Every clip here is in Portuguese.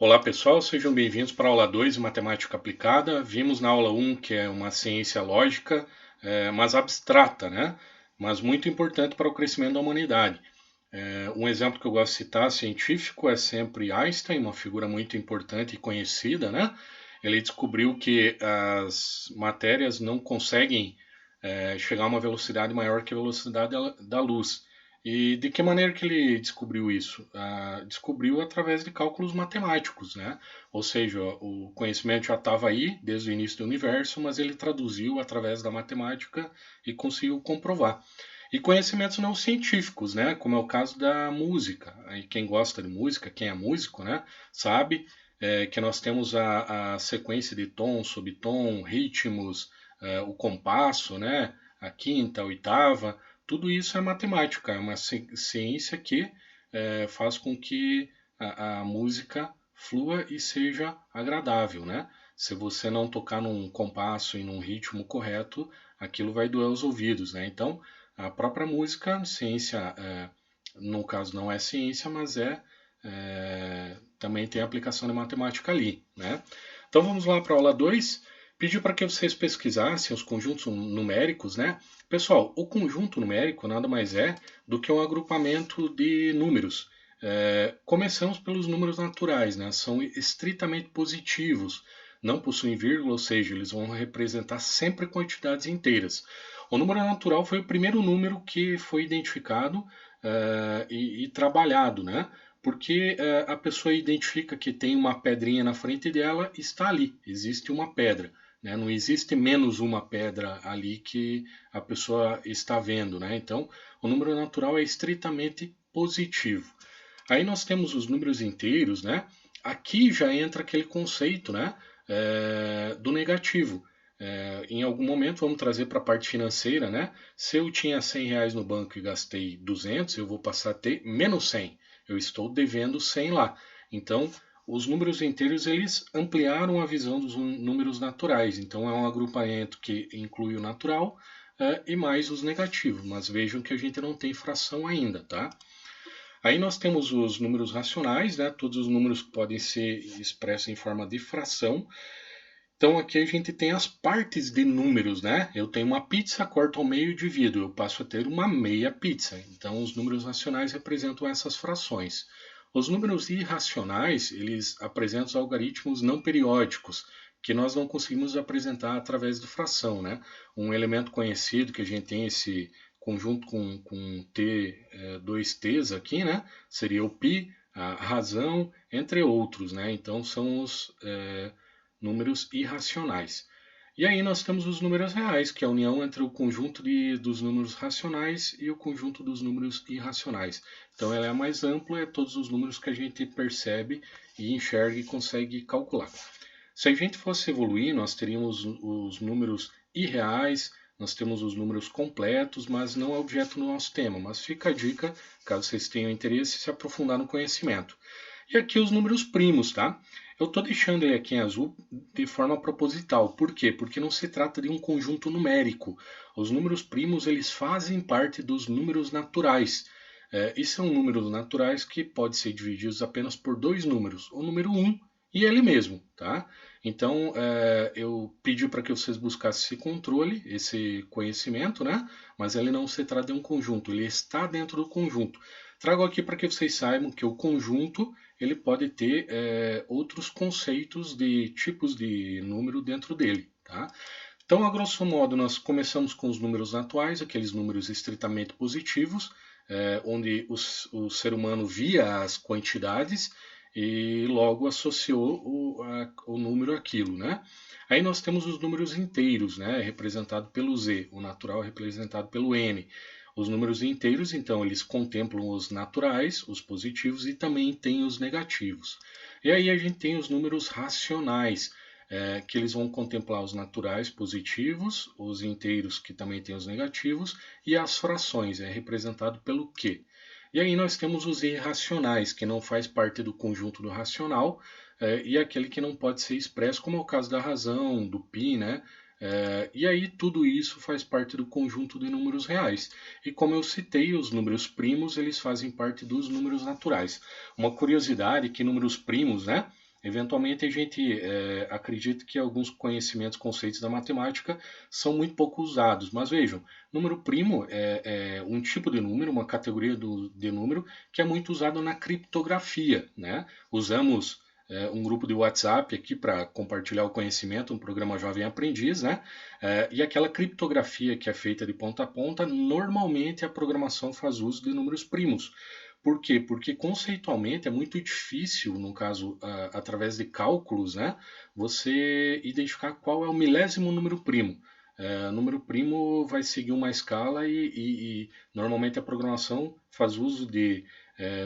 Olá pessoal, sejam bem-vindos para a aula 2 de Matemática Aplicada. Vimos na aula 1 que é uma ciência lógica, mas abstrata, né? Mas muito importante para o crescimento da humanidade. Um exemplo que eu gosto de citar científico é sempre Einstein, uma figura muito importante e conhecida, né? Ele descobriu que as matérias não conseguem chegar a uma velocidade maior que a velocidade da luz. E de que maneira que ele descobriu isso? Descobriu através de cálculos matemáticos, né? Ou seja, o conhecimento já estava aí desde o início do universo, mas ele traduziu através da matemática e conseguiu comprovar. E conhecimentos não científicos, né? Como é o caso da música. Aí quem gosta de música, quem é músico, né? Sabe que nós temos a sequência de tom, subtom, ritmos, o compasso, né? A quinta, a oitava, tudo isso é matemática, é uma ciência que faz com que a música flua e seja agradável, né? Se você não tocar num compasso e num ritmo correto, aquilo vai doer os ouvidos, né? Então, a própria música, ciência, no caso não é ciência, mas também tem aplicação de matemática ali, né? Então vamos lá para a aula 2. Pediu para que vocês pesquisassem os conjuntos numéricos, né? Pessoal, o conjunto numérico nada mais é do que um agrupamento de números. Começamos pelos números naturais, né? São estritamente positivos, não possuem vírgula, ou seja, eles vão representar sempre quantidades inteiras. O número natural foi o primeiro número que foi identificado e trabalhado, né? Porque a pessoa identifica que tem uma pedrinha na frente dela, está ali, existe uma pedra. Né? Não existe menos uma pedra ali que a pessoa está vendo. Né? Então, o número natural é estritamente positivo. Aí nós temos os números inteiros, né? Aqui já entra aquele conceito, né? Do negativo. Em algum momento vamos trazer para a parte financeira, né? Se eu tinha 100 reais no banco e gastei 200, eu vou passar a ter menos 100. Eu estou devendo 100 lá. Então, os números inteiros eles ampliaram a visão dos números naturais. Então, é um agrupamento que inclui o natural e mais os negativos. Mas vejam que a gente não tem fração ainda, tá? Aí nós temos os números racionais, né? Todos os números podem ser expressos em forma de fração. Então aqui a gente tem as partes de números, né? Eu tenho uma pizza, corto ao meio e divido. Eu passo a ter uma meia pizza. Então os números racionais representam essas frações. Os números irracionais, eles apresentam os algoritmos não periódicos, que nós não conseguimos apresentar através de fração, né? Um elemento conhecido que a gente tem esse conjunto com t, dois t's aqui, né? Seria o π, a razão, entre outros, né? Então são os números irracionais. E aí nós temos os números reais, que é a união entre o conjunto dos números racionais e o conjunto dos números irracionais. Então ela é mais ampla, é todos os números que a gente percebe e enxerga e consegue calcular. Se a gente fosse evoluir, nós teríamos os números irreais, nós temos os números completos, mas não é objeto no nosso tema. Mas fica a dica, caso vocês tenham interesse, se aprofundar no conhecimento. E aqui os números primos, tá? Eu estou deixando ele aqui em azul de forma proposital. Por quê? Porque não se trata de um conjunto numérico. Os números primos eles fazem parte dos números naturais. E são números naturais que podem ser divididos apenas por dois números, o número 1 e ele mesmo, tá? Então, eu pedi para que vocês buscassem esse controle, esse conhecimento, né? Mas ele não se trata de um conjunto, ele está dentro do conjunto. Trago aqui para que vocês saibam que o conjunto ele pode ter outros conceitos de tipos de número dentro dele, tá? Então, a grosso modo, nós começamos com os números atuais, aqueles números estritamente positivos, onde o ser humano via as quantidades e logo associou o número àquilo, né? Aí nós temos os números inteiros, né, representado pelo Z, o natural representado pelo N. Os números inteiros, então, eles contemplam os naturais, os positivos e também tem os negativos. E aí a gente tem os números racionais, que eles vão contemplar os naturais positivos, os inteiros que também têm os negativos e as frações, é representado pelo Q. E aí nós temos os irracionais, que não faz parte do conjunto do racional, e aquele que não pode ser expresso, como é o caso da razão, do π, né? E aí tudo isso faz parte do conjunto de números reais. E como eu citei, os números primos eles fazem parte dos números naturais. Uma curiosidade é que números primos, né? eventualmente a gente acredita que alguns conhecimentos, conceitos da matemática são muito pouco usados. Mas vejam, número primo é um tipo de número, uma categoria de número que é muito usado na criptografia, né? Usamos um grupo de WhatsApp aqui para compartilhar o conhecimento, um programa Jovem Aprendiz, né? E aquela criptografia que é feita de ponta a ponta, normalmente a programação faz uso de números primos. Por quê? Porque conceitualmente é muito difícil, no caso, através de cálculos, né, você identificar qual é o milésimo número primo. Número primo vai seguir uma escala e normalmente a programação faz uso de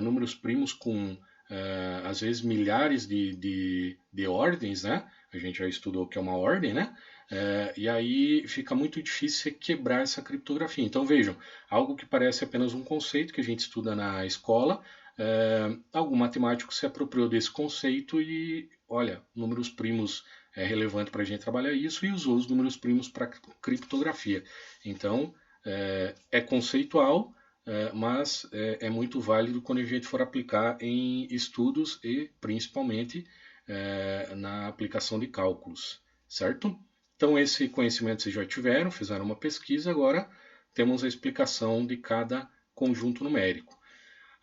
números primos com às vezes milhares de ordens, né? A gente já estudou o que é uma ordem, né? E aí fica muito difícil você quebrar essa criptografia. Então vejam, algo que parece apenas um conceito que a gente estuda na escola, algum matemático se apropriou desse conceito e, olha, números primos é relevante para a gente trabalhar isso e usou os números primos para criptografia. Então é conceitual, mas é muito válido quando a gente for aplicar em estudos e principalmente na aplicação de cálculos, certo? Então esse conhecimento vocês já tiveram, fizeram uma pesquisa, agora temos a explicação de cada conjunto numérico.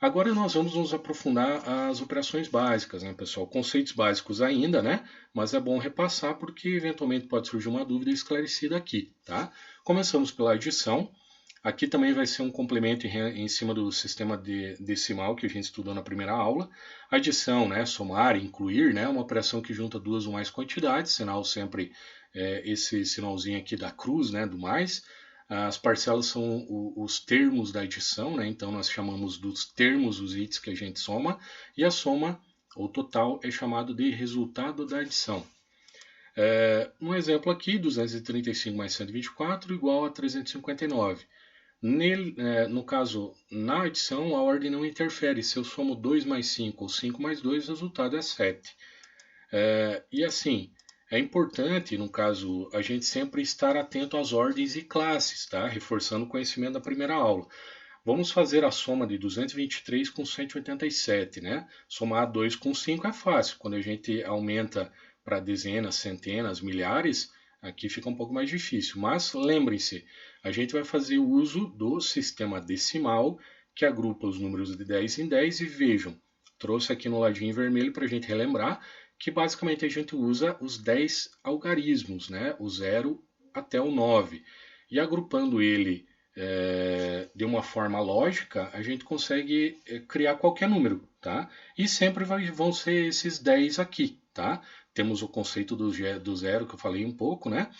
Agora nós vamos nos aprofundar as operações básicas, né, pessoal? Conceitos básicos ainda, né? Mas é bom repassar porque eventualmente pode surgir uma dúvida esclarecida aqui, tá? Começamos pela adição. Aqui também vai ser um complemento em cima do sistema decimal que a gente estudou na primeira aula. Adição, né, somar, incluir, né, uma operação que junta duas ou mais quantidades, sinal sempre esse sinalzinho aqui da cruz, né, do mais. As parcelas são os termos da adição, né, então nós chamamos dos termos os itens que a gente soma, e a soma, ou total, é chamado de resultado da adição. Um exemplo aqui, 235 mais 124 igual a 359. No caso, na adição, a ordem não interfere. Se eu somo 2 mais 5 ou 5 mais 2, o resultado é 7. E assim, é importante, no caso, a gente sempre estar atento às ordens e classes, tá? Reforçando o conhecimento da primeira aula. Vamos fazer a soma de 223 com 187, né? Somar 2 com 5 é fácil. Quando a gente aumenta para dezenas, centenas, milhares, aqui fica um pouco mais difícil. Mas lembrem-se, a gente vai fazer uso do sistema decimal, que agrupa os números de 10 em 10, e vejam, trouxe aqui no ladinho vermelho para a gente relembrar que basicamente a gente usa os 10 algarismos, né? O 0 até o 9. E agrupando ele de uma forma lógica, a gente consegue criar qualquer número, tá? E sempre vão ser esses 10 aqui, tá? Temos o conceito do zero que eu falei um pouco, né?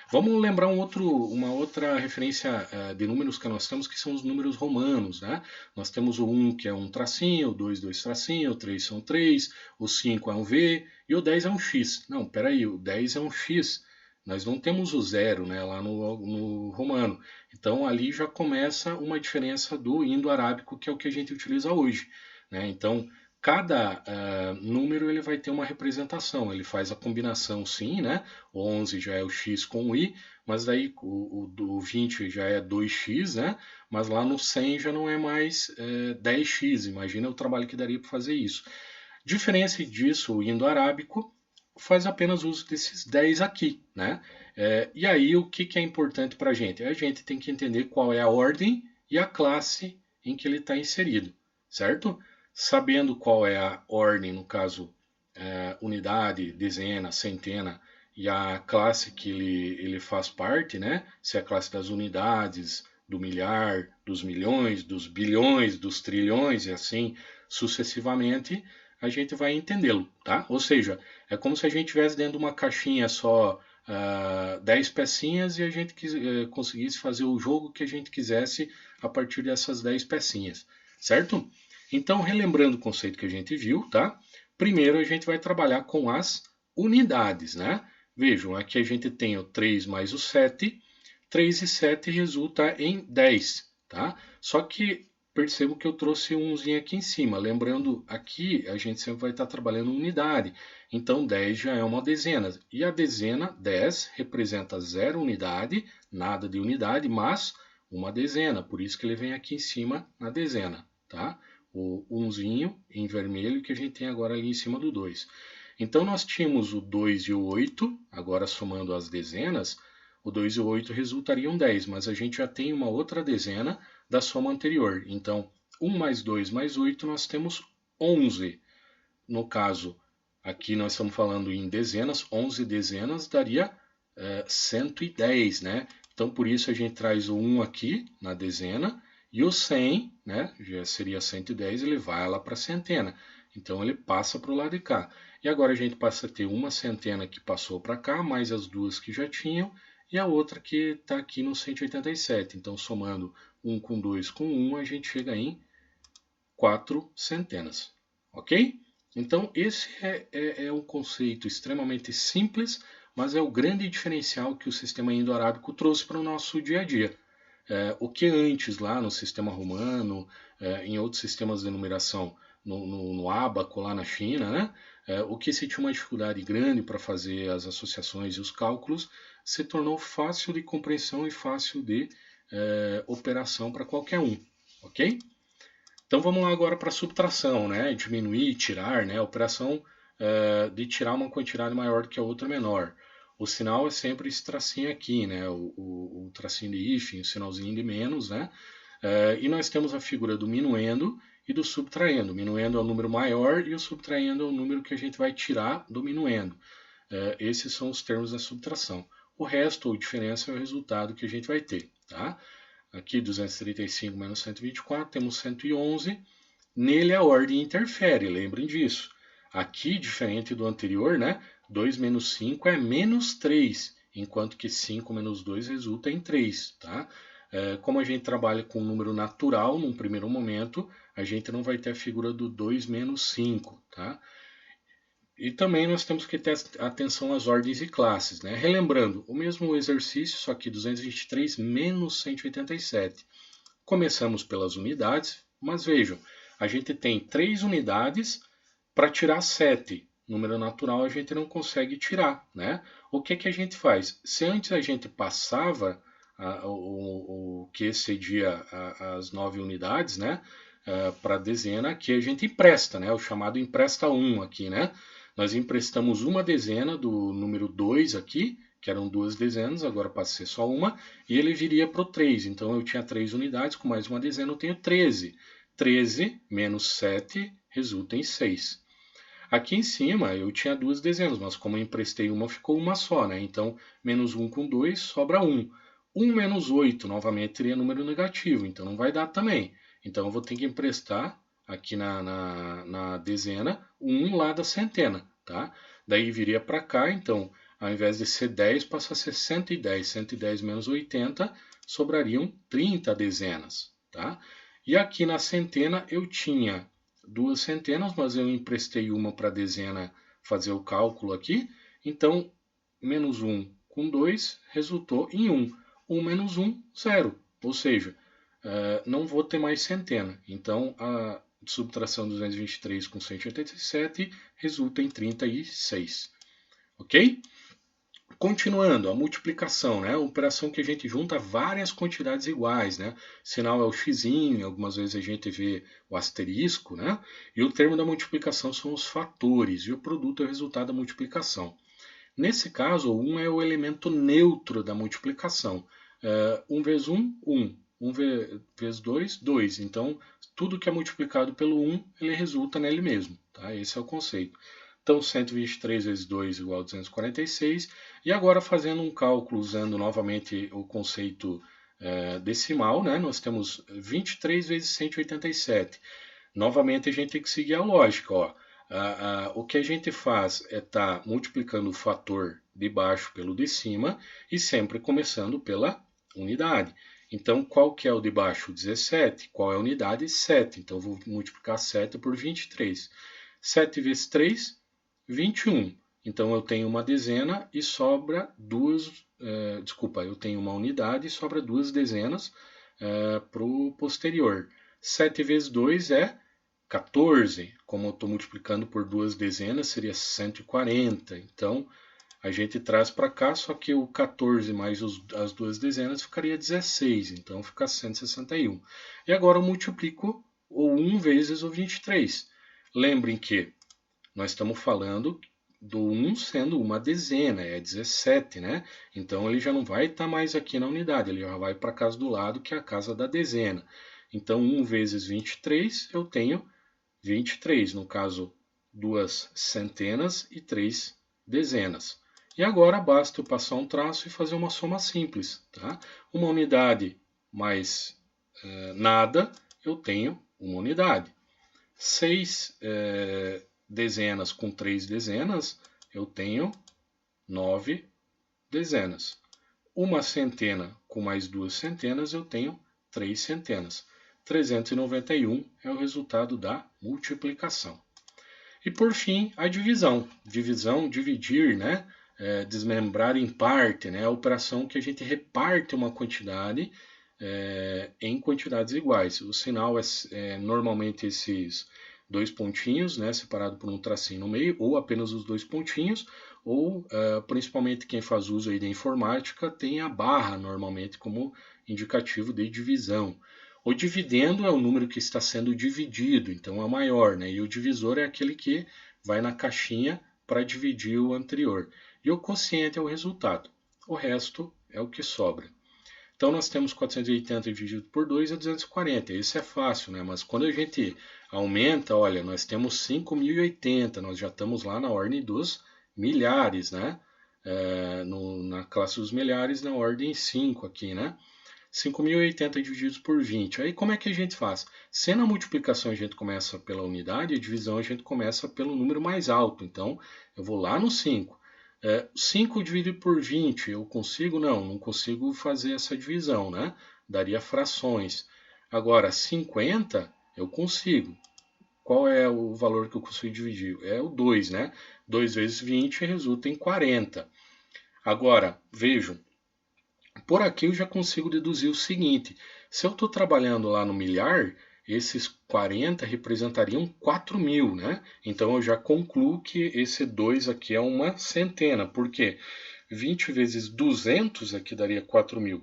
Vamos lembrar uma outra referência de números que nós temos, que são os números romanos, né? Nós temos o 1, que é um tracinho, o 2, dois tracinhos, o 3 são 3, o 5 é um V e o 10 é um X. Não, peraí, o 10 é um X. Nós não temos o zero, né, lá no romano. Então ali já começa uma diferença do indo-arábico, que é o que a gente utiliza hoje, né? Então cada número ele vai ter uma representação, ele faz a combinação sim, né? O 11 já é o x com o i, mas daí o 20 já é 2x, né? Mas lá no 100 já não é mais 10x, imagina o trabalho que daria para fazer isso. Diferença disso, o indo-arábico faz apenas uso desses 10 aqui, né? E aí o que é importante para a gente? A gente tem que entender qual é a ordem e a classe em que ele está inserido, certo? Sabendo qual é a ordem, no caso, unidade, dezena, centena, e a classe que ele faz parte, né? Se é a classe das unidades, do milhar, dos milhões, dos bilhões, dos trilhões e assim sucessivamente, a gente vai entendê-lo, tá? Ou seja, é como se a gente tivesse dentro de uma caixinha só 10 pecinhas e a gente conseguisse fazer o jogo que a gente quisesse a partir dessas 10 pecinhas, certo? Então, relembrando o conceito que a gente viu, tá? Primeiro a gente vai trabalhar com as unidades, né? Vejam, aqui a gente tem o 3 mais o 7, 3 e 7 resulta em 10, tá? Só que percebo que eu trouxe um umzinho aqui em cima. Lembrando, aqui a gente sempre vai estar trabalhando unidade. Então, 10 já é uma dezena. E a dezena, 10, representa 0 unidade, nada de unidade, mas uma dezena. Por isso que ele vem aqui em cima na dezena, tá? O umzinho em vermelho que a gente tem agora ali em cima do 2. Então nós tínhamos o 2 e o 8, agora somando as dezenas, o 2 e o 8 resultariam 10, mas a gente já tem uma outra dezena da soma anterior. Então, 1 mais 2 mais 8, nós temos 11. No caso, aqui nós estamos falando em dezenas, 11 dezenas daria 110, né? Então, por isso a gente traz o 1 aqui na dezena, e o 100, né, já seria 110, ele vai lá para a centena. Então, ele passa para o lado de cá. E agora a gente passa a ter uma centena que passou para cá, mais as duas que já tinham, e a outra que está aqui no 187. Então, somando 1 com 2 com 1, a gente chega em 4 centenas. Ok? Então, esse é um conceito extremamente simples, mas é o grande diferencial que o sistema indo-arábico trouxe para o nosso dia a dia. O que antes, lá no sistema romano, em outros sistemas de numeração, no ábaco, lá na China, né? O que se tinha uma dificuldade grande para fazer as associações e os cálculos, se tornou fácil de compreensão e fácil de operação para qualquer um. Ok? Então vamos lá agora para a subtração, né? Diminuir, tirar, né? A operação de tirar uma quantidade maior do que a outra menor. O sinal é sempre esse tracinho aqui, né? O tracinho de hífen, o sinalzinho de menos, né? E nós temos a figura do minuendo e do subtraindo. O minuendo é o número maior e o subtraindo é o número que a gente vai tirar do minuendo. Esses são os termos da subtração. O resto, ou diferença, é o resultado que a gente vai ter, tá? Aqui 235 menos 124, temos 111. Nele a ordem interfere, lembrem disso. Aqui, diferente do anterior, né? 2 menos 5 é menos 3, enquanto que 5 menos 2 resulta em 3. Tá? Como a gente trabalha com um número natural, num primeiro momento, a gente não vai ter a figura do 2 menos 5. Tá? E também nós temos que ter atenção às ordens e classes. Né? Relembrando, o mesmo exercício, só que 223 menos 187. Começamos pelas unidades, mas vejam, a gente tem 3 unidades para tirar 7. Número natural a gente não consegue tirar. Né? O que a gente faz? Se antes a gente passava o que excedia as 9 unidades, né? Para a dezena, aqui a gente empresta, né? O chamado empresta 1 aqui, né? Nós emprestamos uma dezena do número 2 aqui, que eram 2 dezenas, agora passa a ser só uma, e ele viria para o 3. Então eu tinha 3 unidades, com mais uma dezena eu tenho 13. 13 menos 7 resulta em 6. Aqui em cima eu tinha 2 dezenas, mas como eu emprestei uma, ficou uma só, né? Então, menos 1 com 2 sobra 1. 1 menos 8, novamente, teria número negativo, então não vai dar também. Então eu vou ter que emprestar aqui na dezena, 1 lá da centena, tá? Daí viria para cá, então, ao invés de ser 10, passa a ser 110. 110 menos 80, sobrariam 30 dezenas, tá? E aqui na centena eu tinha 2 centenas, mas eu emprestei uma para a dezena fazer o cálculo aqui. Então, menos 1 com 2 resultou em 1. 1 menos 1, 0. Ou seja, não vou ter mais centena. Então, a subtração de 223 com 187 resulta em 36. Ok? Continuando, a multiplicação, né? A operação que a gente junta várias quantidades iguais, né? Sinal é o xizinho, algumas vezes a gente vê o asterisco, né? E o termo da multiplicação são os fatores, e o produto é o resultado da multiplicação. Nesse caso, o 1 é o elemento neutro da multiplicação. 1 vezes 1, 1. 1 vezes 2, 2. Então, tudo que é multiplicado pelo 1, ele resulta nele mesmo. Tá? Esse é o conceito. Então, 123 vezes 2 igual a 246. E agora, fazendo um cálculo usando novamente o conceito decimal, né? Nós temos 23 vezes 187. Novamente, a gente tem que seguir a lógica. Ó. O que a gente faz é estar multiplicando o fator de baixo pelo de cima e sempre começando pela unidade. Então, qual que é o de baixo? 17. Qual é a unidade? 7. Então, eu vou multiplicar 7 por 23. 7 vezes 3, 21. Então, eu tenho uma dezena e sobra duas... eu tenho uma unidade e sobra 2 dezenas para o posterior. 7 vezes 2 é 14, como eu estou multiplicando por 2 dezenas, seria 140. Então, a gente traz para cá, só que o 14 mais as 2 dezenas ficaria 16, então fica 161. E agora eu multiplico o 1 vezes o 23. Lembrem que nós estamos falando do 1 sendo uma dezena, é 17, né? Então ele já não vai estar mais aqui na unidade, ele já vai para a casa do lado, que é a casa da dezena. Então 1 vezes 23, eu tenho 23, no caso, 2 centenas e 3 dezenas. E agora basta eu passar um traço e fazer uma soma simples. Tá? Uma unidade mais nada, eu tenho uma unidade. 6 dezenas com 3 dezenas, eu tenho 9 dezenas. Uma centena com mais 2 centenas, eu tenho 3 centenas. 391 é o resultado da multiplicação. E por fim, a divisão. Divisão, dividir, né? Desmembrar em parte, né? A operação que a gente reparte uma quantidade em quantidades iguais. O sinal é normalmente esses dois pontinhos, né? Separado por um tracinho no meio, ou apenas os dois pontinhos, ou principalmente quem faz uso aí da informática tem a barra normalmente como indicativo de divisão. O dividendo é o número que está sendo dividido, então é o maior, né? E o divisor é aquele que vai na caixinha para dividir o anterior. E o quociente é o resultado. O resto é o que sobra. Então nós temos 480 dividido por 2 é 240. Isso é fácil, né? Mas quando a gente aumenta, olha, nós temos 5.080, nós já estamos lá na ordem dos milhares, né? Na classe dos milhares, na ordem 5 aqui, né? 5.080 divididos por 20. Aí como é que a gente faz? Se na multiplicação a gente começa pela unidade, a divisão a gente começa pelo número mais alto. Então, eu vou lá no 5. 5 dividido por 20, eu consigo? Não consigo fazer essa divisão, né? Daria frações. Agora, 50, eu consigo. Qual é o valor que eu consigo dividir? É o 2, né? 2 vezes 20 resulta em 40. Agora, vejam, por aqui eu já consigo deduzir o seguinte: se eu estou trabalhando lá no milhar, esses 40 representariam 4.000, né? Então eu já concluo que esse 2 aqui é uma centena, porque 20 vezes 200 aqui daria 4.000.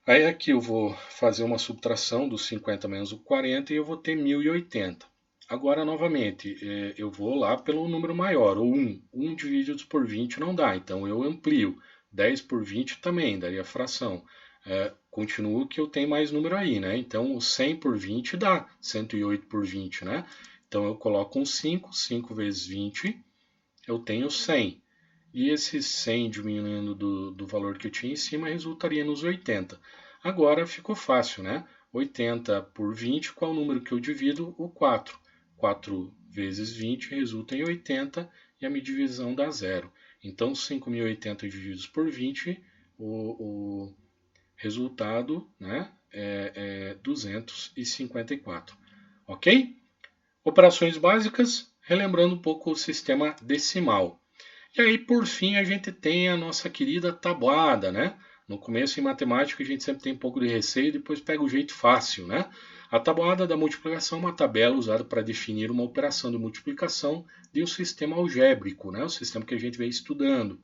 Aí aqui eu vou fazer uma subtração dos 50 menos o 40 e eu vou ter 1.080. Agora, novamente, eu vou lá pelo número maior, o 1. 1 dividido por 20 não dá, então eu amplio. 10 por 20 também, daria fração. Continuo que eu tenho mais número aí, né? Então, o 100 por 20 dá 108 por 20, né? Então, eu coloco um 5, 5 vezes 20, eu tenho 100. E esse 100 diminuindo do valor que eu tinha em cima resultaria nos 80. Agora ficou fácil, né? 80 por 20, qual o número que eu divido? O 4. 4 vezes 20 resulta em 80 e a minha divisão dá zero. Então, 5.080 divididos por 20, o resultado, né, é 254. Ok? Operações básicas, relembrando um pouco o sistema decimal. E aí, por fim, a gente tem a nossa querida tabuada, né? No começo, em matemática, a gente sempre tem um pouco de receio, depois pega o jeito fácil, né? A tabuada da multiplicação é uma tabela usada para definir uma operação de multiplicação de um sistema algébrico, né? O sistema que a gente vem estudando.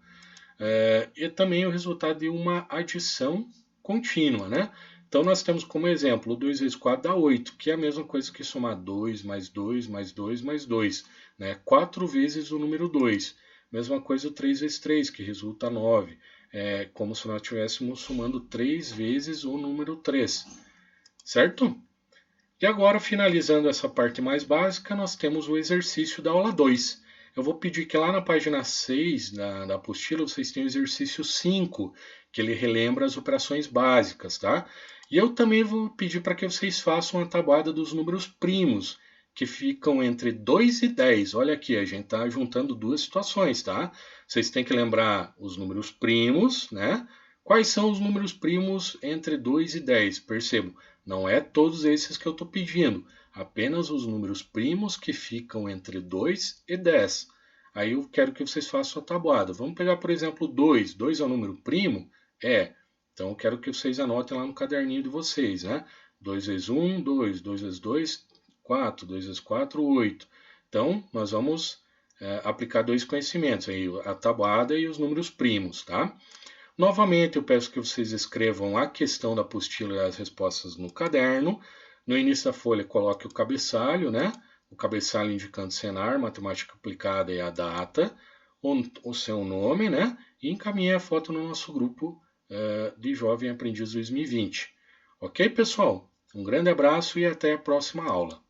E também o resultado de uma adição contínua, né? Então, nós temos como exemplo, 2 vezes 4 dá 8, que é a mesma coisa que somar 2 mais 2 mais 2 mais 2, né? 4 vezes o número 2. Mesma coisa o 3 vezes 3, que resulta 9. É como se nós estivéssemos somando 3 vezes o número 3. Certo? E agora, finalizando essa parte mais básica, nós temos o exercício da aula 2. Eu vou pedir que lá na página 6 da apostila vocês tenham o exercício 5, que ele relembra as operações básicas, tá? E eu também vou pedir para que vocês façam a tabuada dos números primos, que ficam entre 2 e 10. Olha aqui, a gente está juntando duas situações, tá? Vocês têm que lembrar os números primos, né? Quais são os números primos entre 2 e 10? Percebo, não é todos esses que eu estou pedindo, apenas os números primos que ficam entre 2 e 10. Aí eu quero que vocês façam a tabuada. Vamos pegar, por exemplo, 2. 2 é um número primo? É. Então eu quero que vocês anotem lá no caderninho de vocês, né? 2 vezes 1, 2. 2 vezes 2, 4. 2 vezes 4, 8. Então, nós vamos aplicar dois conhecimentos aí, a tabuada e os números primos, tá? Novamente, eu peço que vocês escrevam a questão da apostila e as respostas no caderno. No início da folha, coloque o cabeçalho, né? O cabeçalho indicando Senar, matemática aplicada e a data. o seu nome, né? E encaminhe a foto no nosso grupo de Jovem Aprendiz 2020. Ok, pessoal? Um grande abraço e até a próxima aula.